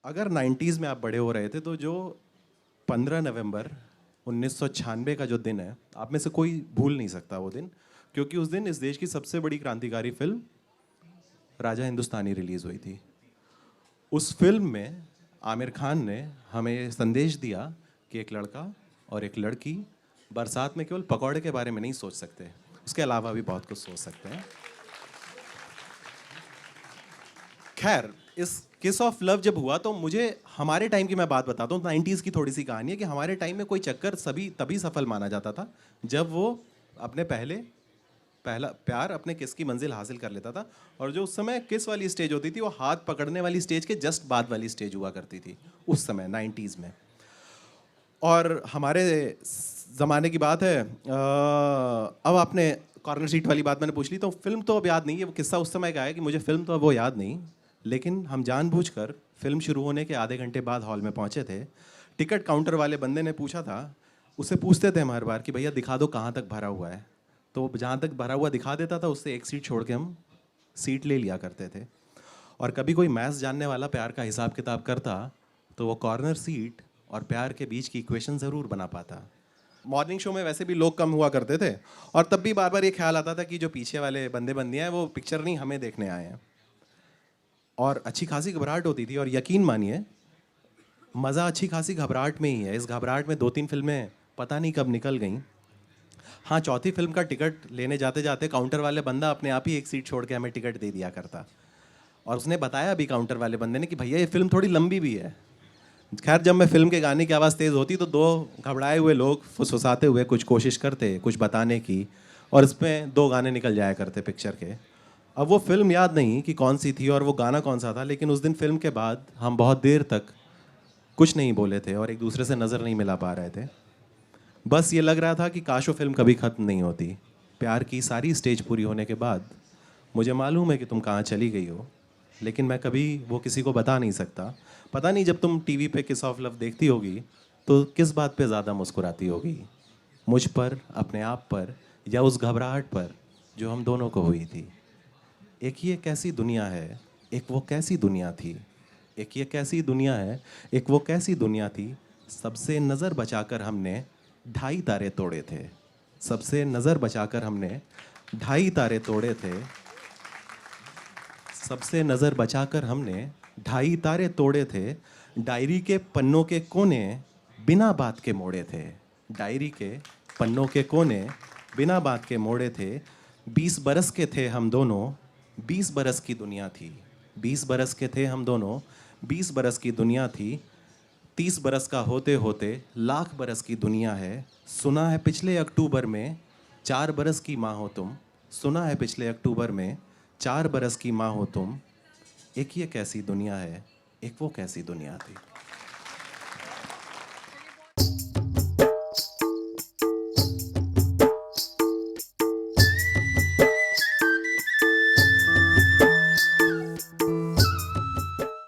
अगर 90s में आप बड़े हो रहे थे तो जो 15 नवंबर 1996 का जो दिन है, आप में से कोई भूल नहीं सकता वो दिन, क्योंकि उस दिन इस देश की सबसे बड़ी क्रांतिकारी फिल्म राजा हिंदुस्तानी रिलीज हुई थी। उस फिल्म में आमिर खान ने हमें संदेश दिया कि एक लड़का और एक लड़की बरसात में केवल पकौड़े के बारे में नहीं सोच सकते, उसके अलावा भी बहुत कुछ सोच सकते हैं। खैर, इस किस ऑफ लव जब हुआ तो मुझे हमारे टाइम की मैं बात बताता हूँ, 90s की थोड़ी सी कहानी है कि हमारे टाइम में कोई चक्कर सभी तभी सफल माना जाता था जब वो अपने पहला प्यार अपने किस की मंजिल हासिल कर लेता था। और जो उस समय किस वाली स्टेज होती थी वो हाथ पकड़ने वाली स्टेज के जस्ट बाद वाली स्टेज हुआ करती थी उस समय 90s में। और हमारे ज़माने की बात है, अब आपने कॉर्नर सीट वाली बात मैंने पूछ ली, तो फिल्म तो अब याद नहीं है, वो किस्सा उस समय का है कि मुझे फिल्म तो अब वो याद नहीं, लेकिन हम जानबूझकर फिल्म शुरू होने के आधे घंटे बाद हॉल में पहुंचे थे। टिकट काउंटर वाले बंदे ने पूछा था, उससे पूछते थे हम हर बार कि भैया दिखा दो कहाँ तक भरा हुआ है, तो जहाँ तक भरा हुआ दिखा देता था, उससे एक सीट छोड़ के हम सीट ले लिया करते थे। और कभी कोई मैथ्स जानने वाला प्यार का हिसाब किताब करता तो वो कॉर्नर सीट और प्यार के बीच की इक्वेशन ज़रूर बना पाता। मॉर्निंग शो में वैसे भी लोग कम हुआ करते थे, और तब भी बार बार ये ख्याल आता था कि जो पीछे वाले बंदे बंदियाँ हैं वो पिक्चर नहीं हमें देखने आए हैं। और अच्छी खासी घबराहट होती थी, और यकीन मानिए मज़ा अच्छी खासी घबराहट में ही है। इस घबराहट में 2-3 फिल्में पता नहीं कब निकल गईं। हाँ, चौथी फिल्म का टिकट लेने जाते जाते काउंटर वाले बंदा अपने आप ही एक सीट छोड़ के हमें टिकट दे दिया करता। और उसने बताया अभी काउंटर वाले बंदे ने कि भैया ये फिल्म थोड़ी लंबी भी है। खैर, जब मैं फिल्म के गाने की आवाज़ तेज़ होती तो दो घबराए हुए लोग फुसफुसाते हुए कुछ कोशिश करते कुछ बताने की, और इसमें दो गाने निकल जाया करते पिक्चर के। अब वो फिल्म याद नहीं कि कौन सी थी और वो गाना कौन सा था, लेकिन उस दिन फिल्म के बाद हम बहुत देर तक कुछ नहीं बोले थे और एक दूसरे से नज़र नहीं मिला पा रहे थे। बस ये लग रहा था कि काश वो फिल्म कभी ख़त्म नहीं होती। प्यार की सारी स्टेज पूरी होने के बाद मुझे मालूम है कि तुम कहाँ चली गई हो, लेकिन मैं कभी वो किसी को बता नहीं सकता। पता नहीं जब तुम टीवी पे किस ऑफ लव देखती होगी तो किस बात पे ज़्यादा मुस्कुराती होगी, मुझ पर, अपने आप पर, या उस घबराहट पर जो हम दोनों को हुई थी। एक ये कैसी दुनिया है, एक वो कैसी दुनिया थी। एक ये कैसी दुनिया है, एक वो कैसी दुनिया थी। सबसे नज़र बचाकर हमने 2.5 तारे तोड़े थे। सबसे नज़र बचाकर हमने 2.5 तारे तोड़े थे। सबसे नज़र बचाकर हमने 2.5 तारे तोड़े थे। डायरी के पन्नों के कोने बिना बात के मोड़े थे। डायरी के पन्नों के कोने बिना बात के मोड़े थे। 20 बरस के थे हम दोनों, 20 बरस की दुनिया थी। 20 बरस के थे हम दोनों, 20 बरस की दुनिया थी। 30 बरस का होते होते लाख बरस की दुनिया है। सुना है पिछले अक्टूबर में 4 बरस की माँ हो तुम। सुना है पिछले अक्टूबर में 4 बरस की माँ हो तुम। एक ये कैसी दुनिया है, एक वो कैसी दुनिया थी।